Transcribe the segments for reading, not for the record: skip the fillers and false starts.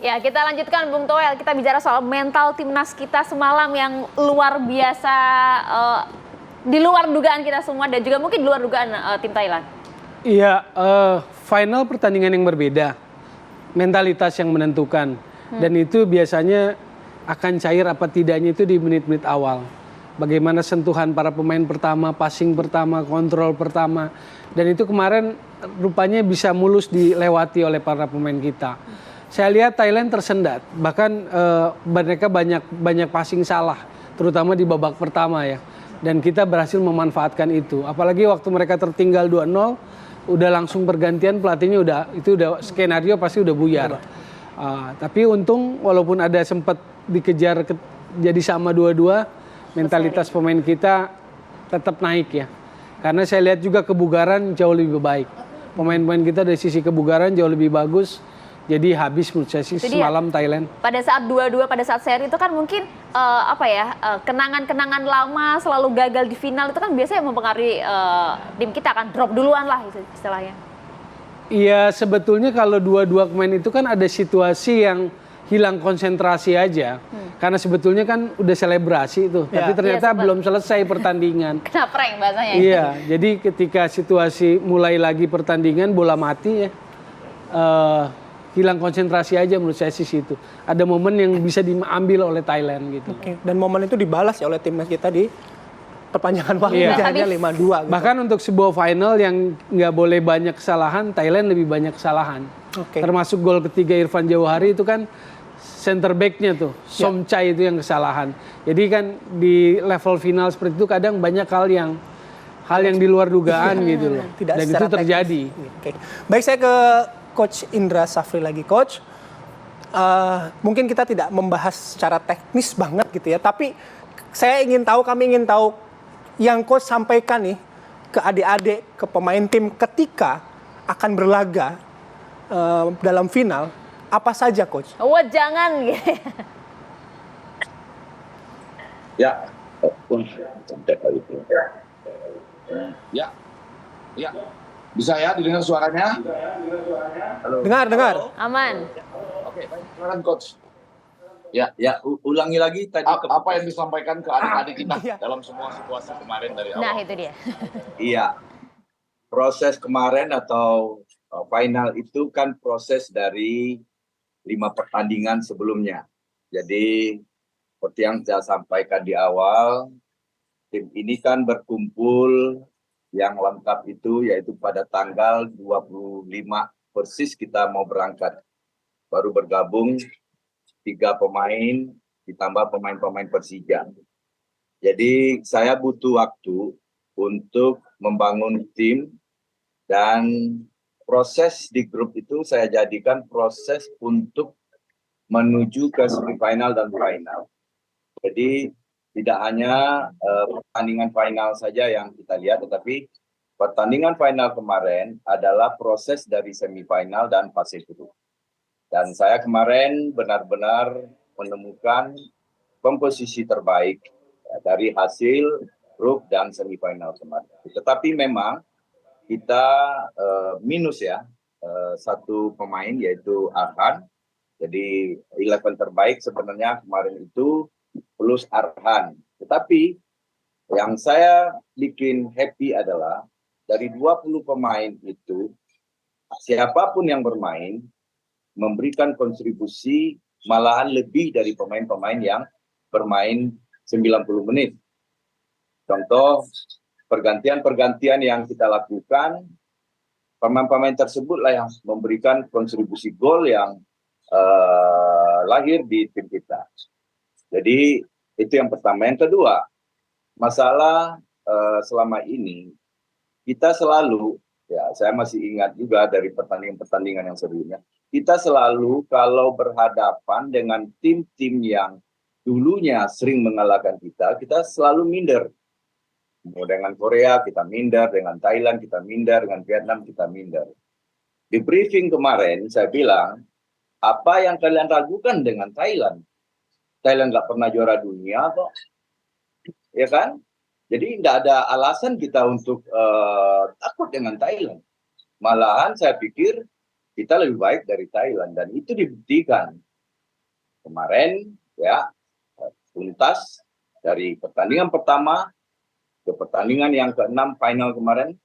Ya, kita lanjutkan Bung Toel. Kita bicara soal mental timnas kita semalam yang luar biasa, di luar dugaan kita semua dan juga mungkin di luar dugaan tim Thailand. Iya, final pertandingan yang berbeda, mentalitas yang menentukan, dan itu biasanya akan cair apa tidaknya itu di menit-menit awal. Bagaimana sentuhan para pemain pertama, passing pertama, kontrol pertama, dan itu kemarin rupanya bisa mulus dilewati oleh para pemain kita. Saya lihat Thailand tersendat, bahkan mereka banyak passing salah, terutama di babak pertama ya. Dan kita berhasil memanfaatkan itu. Apalagi waktu mereka tertinggal 2-0, udah langsung bergantian pelatihnya udah skenario pasti udah buyar. Tapi untung walaupun ada sempat dikejar jadi sama 2-2, mentalitas pemain kita tetap naik ya. Karena saya lihat juga kebugaran jauh lebih baik. Pemain-pemain kita dari sisi kebugaran jauh lebih bagus. Jadi habis menurut saya sih semalam Thailand. Pada saat 2-2 pada saat seri itu kan mungkin kenangan-kenangan lama selalu gagal di final itu kan biasanya mempengaruhi tim kita kan drop duluan lah itu istilahnya. Iya, sebetulnya kalau dua-dua pemain itu kan ada situasi yang hilang konsentrasi aja. Karena sebetulnya kan udah selebrasi itu, tapi ternyata belum selesai pertandingan. Kena prank bahasanya. Iya, jadi ketika situasi mulai lagi pertandingan bola mati ya. Hilang konsentrasi aja menurut saya sih situ. Ada momen yang bisa diambil oleh Thailand gitu. Oke. Dan momen itu dibalas ya oleh timnas kita di perpanjangan waktu hanya 5-2. Gitu. Bahkan untuk sebuah final yang nggak boleh banyak kesalahan, Thailand lebih banyak kesalahan. Termasuk gol ketiga Irfan Jauhari itu kan center back-nya tuh, Somchai itu yang kesalahan. Jadi kan di level final seperti itu kadang banyak hal yang di luar dugaan gitu loh. Dan itu terjadi. Baik, saya ke Coach Indra Safri lagi. Coach, mungkin kita tidak membahas secara teknis banget gitu ya, tapi kami ingin tahu yang Coach sampaikan nih ke adik-adik, ke pemain tim ketika akan berlaga dalam final, apa saja Coach? Jangan gitu. Ya, ya. Bisa ya didengar suaranya? Halo. Dengar. Aman. Oke, baik. Silakan Coach. Ya, ulangi lagi tadi apa yang disampaikan ke adik-adik kita dalam semua situasi kemarin dari awal. Nah, itu dia. Iya. Proses kemarin atau final itu kan proses dari 5 pertandingan sebelumnya. Jadi seperti yang saya sampaikan di awal, tim ini kan berkumpul yang lengkap itu yaitu pada tanggal 25 persis kita mau berangkat. Baru bergabung 3 pemain ditambah pemain-pemain Persija. Jadi saya butuh waktu untuk membangun tim dan proses di grup itu saya jadikan proses untuk menuju ke semifinal dan final. Jadi tidak hanya pertandingan final saja yang kita lihat, tetapi pertandingan final kemarin adalah proses dari semifinal dan fase grup. Dan saya kemarin benar-benar menemukan komposisi terbaik dari hasil grup dan semifinal kemarin. Tetapi memang kita minus ya satu pemain yaitu Arhan. Jadi 11 terbaik sebenarnya kemarin itu plus Arhan. Tetapi yang saya bikin happy adalah dari 20 pemain itu siapapun yang bermain memberikan kontribusi malahan lebih dari pemain-pemain yang bermain 90 menit. Contoh pergantian-pergantian yang kita lakukan, pemain-pemain tersebutlah yang memberikan kontribusi gol yang lahir di tim kita. Jadi itu yang pertama. Yang kedua, masalah selama ini kita selalu, ya saya masih ingat juga dari pertandingan-pertandingan yang sebelumnya, kita selalu kalau berhadapan dengan tim-tim yang dulunya sering mengalahkan kita selalu minder. Mau dengan Korea kita minder, dengan Thailand kita minder, dengan Vietnam kita minder. Di briefing kemarin saya bilang, apa yang kalian ragukan dengan Thailand? Thailand nggak pernah juara dunia kok, ya kan? Jadi tidak ada alasan kita untuk takut dengan Thailand. Malahan saya pikir kita lebih baik dari Thailand dan itu dibuktikan. kemarin ya tuntas dari pertandingan pertama ke pertandingan yang ke-6 final kemarin,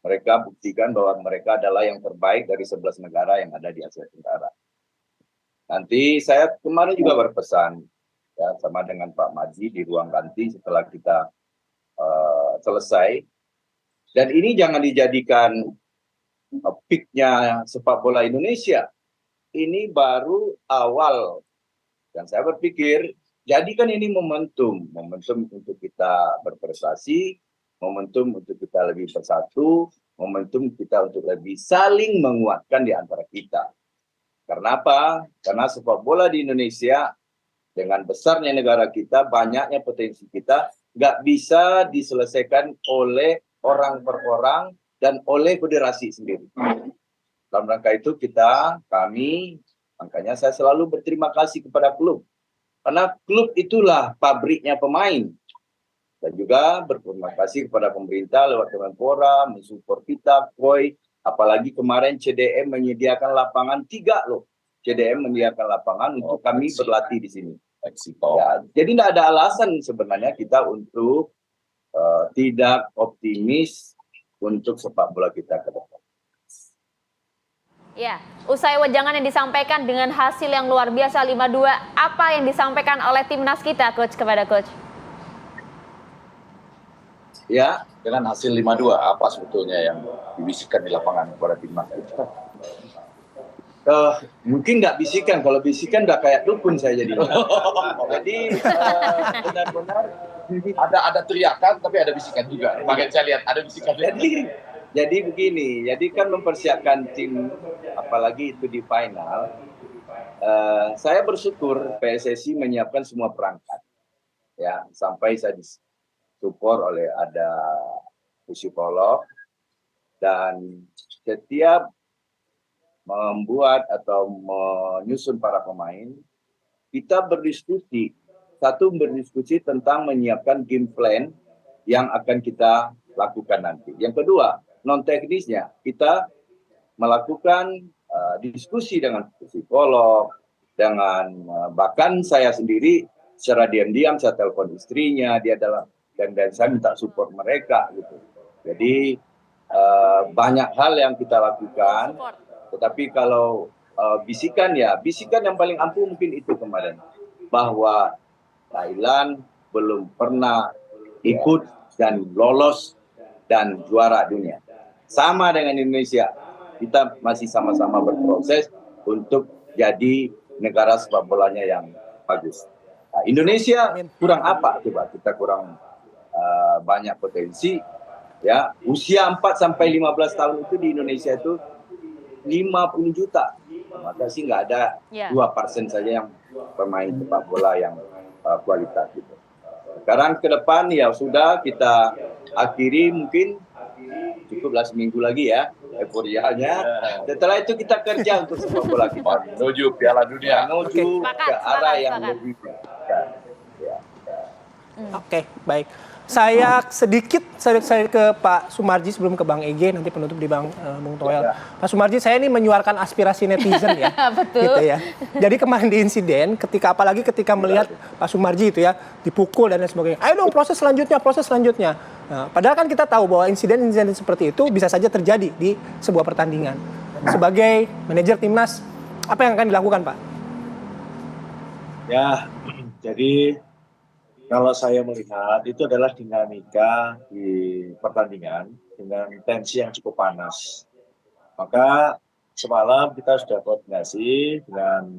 mereka buktikan bahwa mereka adalah yang terbaik dari 11 negara yang ada di Asia Tenggara. Nanti saya kemarin juga berpesan ya sama dengan Pak Maji di ruang ganti setelah kita selesai. Dan ini jangan dijadikan peak-nya sepak bola Indonesia. Ini baru awal. Dan saya berpikir, jadikan ini momentum untuk kita berprestasi, momentum untuk kita lebih bersatu, momentum kita untuk lebih saling menguatkan di antara kita. Karena apa? Karena sepak bola di Indonesia, dengan besarnya negara kita, banyaknya potensi kita, nggak bisa diselesaikan oleh orang per orang dan oleh federasi sendiri. Dalam rangka itu kami, makanya saya selalu berterima kasih kepada klub. Karena klub itulah pabriknya pemain. Dan juga berterima kasih kepada pemerintah lewat Kemenpora, mensupport kita, KOI. Apalagi kemarin CDM menyediakan lapangan 3 loh. CDM menyediakan lapangan untuk kami berlatih di sini. Ya, jadi tidak ada alasan sebenarnya kita untuk tidak optimis untuk sepak bola kita ke depan. Ya, usai wejangan yang disampaikan dengan hasil yang luar biasa 5-2, apa yang disampaikan oleh timnas kita, Coach, kepada Coach? Ya, dengan hasil 5-2, apa sebetulnya yang dibisikkan di lapangan kepada timnas kita? Mungkin nggak bisikan, kalau bisikan udah kayak dukun saya jadi. Jadi benar-benar Ada teriakan, tapi ada bisikan juga. Makanya saya lihat ada bisikan. jadi begini, jadi kan mempersiapkan tim, apalagi itu di final. Saya bersyukur PSSI menyiapkan semua perangkat, ya sampai saya disupport oleh ada psikolog dan setiap membuat atau menyusun para pemain, kita berdiskusi. Satu, berdiskusi tentang menyiapkan game plan yang akan kita lakukan nanti. Yang kedua, non teknisnya kita melakukan diskusi dengan psikolog, dengan bahkan saya sendiri secara diam-diam saya telepon istrinya, dia adalah dan saya minta support mereka gitu. Jadi banyak hal yang kita lakukan, tetapi kalau bisikan yang paling ampuh mungkin itu kemarin, bahwa Thailand belum pernah ikut dan lolos dan juara dunia. Sama dengan Indonesia, kita masih sama-sama berproses untuk jadi negara sepak bolanya yang bagus. Nah, Indonesia kurang apa coba? Kita kurang banyak potensi. Ya, usia 4 sampai 15 tahun itu di Indonesia itu 50 juta. Maka sih nggak ada 2% saja yang pemain sepak bola yang kualitas gitu. Sekarang ke depan ya sudah kita akhiri, mungkin cukuplah seminggu lagi ya euforianya. Setelah itu kita kerja untuk sepak bola kita Menuju Piala Dunia. menuju ke arah yang lebih baik. Oke, baik. Saya sedikit ke Pak Sumarji sebelum ke Bang EG, nanti penutup di Bang Toel. Pak Sumarji, saya ini menyuarakan aspirasi netizen ya. Betul. Gitu ya. Jadi kemarin di insiden, apalagi ketika melihat Pak Sumarji itu ya dipukul dan lain sebagainya. Ayo dong proses selanjutnya. Nah, padahal kan kita tahu bahwa insiden seperti itu bisa saja terjadi di sebuah pertandingan. Sebagai manajer timnas, apa yang akan dilakukan, Pak? Ya, jadi kalau saya melihat itu adalah dinamika di pertandingan dengan tensi yang cukup panas. Maka semalam kita sudah koordinasi dengan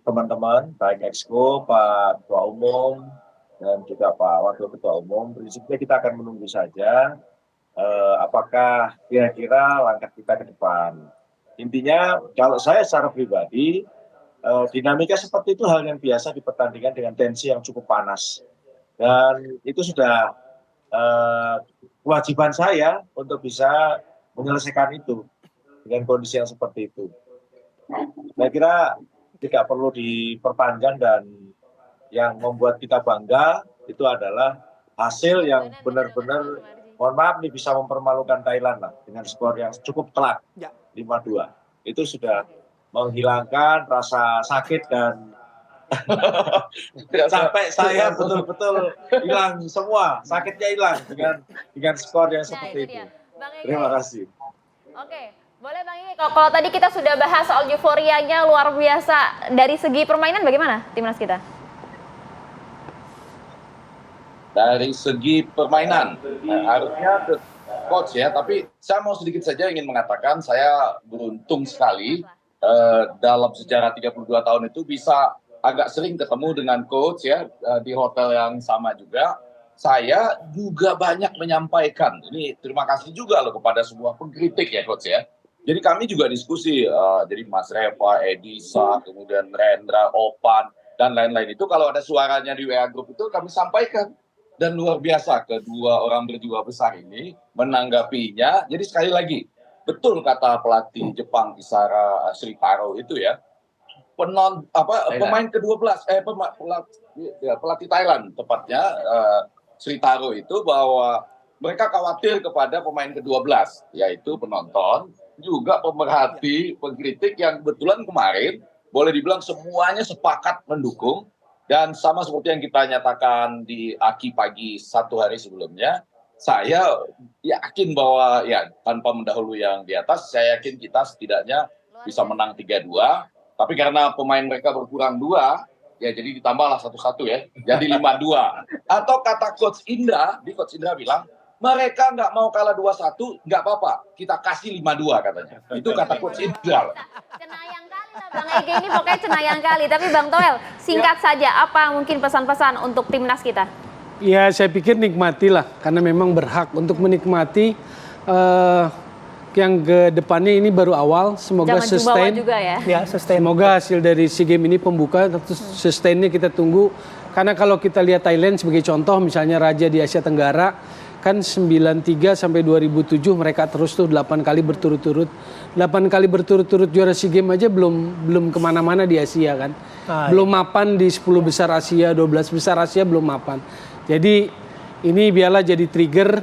teman-teman, baik Exco, Pak Ketua Umum, dan juga Pak Wakil Ketua Umum. Prinsipnya kita akan menunggu saja apakah kira-kira langkah kita ke depan. Intinya kalau saya secara pribadi, dinamika seperti itu hal yang biasa di pertandingan dengan tensi yang cukup panas. Dan itu sudah kewajiban saya untuk bisa menyelesaikan itu dengan kondisi yang seperti itu. Saya kira tidak perlu diperpanjang, dan yang membuat kita bangga itu adalah hasil yang benar-benar, mohon maaf nih, bisa mempermalukan Thailand lah dengan skor yang cukup telak 5-2. Itu sudah menghilangkan rasa sakit dan Sampai saya betul-betul hilang semua, sakitnya hilang dengan skor yang Nah, seperti itu itu. dia. Bang Ege. Terima kasih. Oke, boleh Bang Ege. Kalau tadi kita sudah bahas soal euforianya luar biasa, dari segi permainan bagaimana timnas kita? Dari segi permainan, harusnya ke coach ya, tapi saya mau sedikit saja ingin mengatakan saya beruntung sekali dalam sejarah 32 tahun itu bisa agak sering ketemu dengan coach ya di hotel yang sama juga. Saya juga banyak menyampaikan, ini terima kasih juga loh kepada semua pengkritik ya coach ya. Jadi kami juga diskusi, jadi Mas Reva, Edisa, kemudian Rendra, Opan, dan lain-lain itu kalau ada suaranya di WA Group itu kami sampaikan. Dan luar biasa kedua orang berjiwa besar ini menanggapinya. Jadi sekali lagi, betul kata pelatih Jepang Isara Sritaro itu ya, pemain ke-12 pelatih Thailand tepatnya Sritaro itu bahwa mereka khawatir kepada pemain ke-12 yaitu penonton, juga pemerhati, pengkritik yang kebetulan kemarin boleh dibilang semuanya sepakat mendukung. Dan sama seperti yang kita nyatakan di Aki pagi satu hari sebelumnya, saya yakin bahwa ya tanpa mendahului yang di atas, saya yakin kita setidaknya bisa menang 3-2. Tapi karena pemain mereka berkurang 2, ya jadi ditambahlah 1-1 ya, jadi 5-2. Atau kata Coach Indra, Coach Indra bilang, mereka nggak mau kalah 2-1, nggak apa-apa, kita kasih 5-2 katanya. Itu kata Coach Indra. Cenayang kali lah Bang Ege ini, pokoknya cenayang kali. Tapi Bang Toel, singkat saja, apa mungkin pesan-pesan untuk timnas kita? Ya saya pikir nikmatilah, karena memang berhak untuk menikmati yang ke depannya ini baru awal. Semoga Jangan jumawa sustain. juga ya. Ya, sustain. Semoga hasil dari SEA Games ini pembuka, tentu sustainnya kita tunggu. Karena kalau kita lihat Thailand sebagai contoh, misalnya Raja di Asia Tenggara, kan 93 sampai 2007 mereka terus tuh 8 kali berturut-turut. 8 kali berturut-turut juara SEA Games aja belum kemana-mana di Asia kan. Belum mapan di 10 besar Asia, 12 besar Asia belum mapan. Jadi ini biarlah jadi trigger,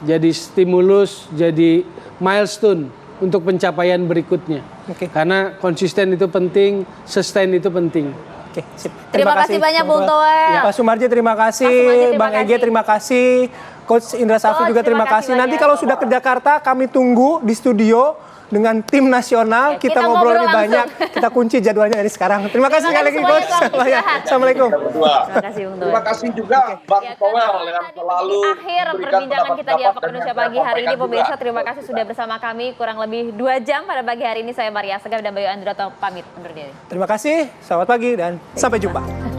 jadi stimulus, jadi milestone untuk pencapaian berikutnya. Oke. Karena konsisten itu penting, sustain itu penting. Oke, sip. Terima kasih banyak, Bung Toel. Ya, Pak Sumarji terima kasih, Pak Sumarji, terima Bang Ege kasih. terima kasih, Coach Indra Safri Coach, juga terima terima kasih kasih. Nanti banyak. kalau sudah ke Jakarta kami tunggu di studio dengan tim nasional, Ya, kita kita ngobrol lebih ngobrol banyak, kita kunci jadwalnya dari sekarang. Terima kasih sekali lagi semuanya, Coach. selamat istirahat. Assalamualaikum. Berdua. Terima kasih Bung Toel. Terima kasih juga Bang Ya, Toel karena yang tadi selalu di akhir memberikan perbincangan kita di Apa pendapat-pendapat Indonesia dan pagi hari ini, menyampaikan pemirsa juga. terima kasih sudah bersama kami kurang lebih 2 jam pada pagi hari ini. Saya Maria Segaf dan Bayu Androto pamit undur diri. Terima kasih, selamat pagi dan sampai jumpa.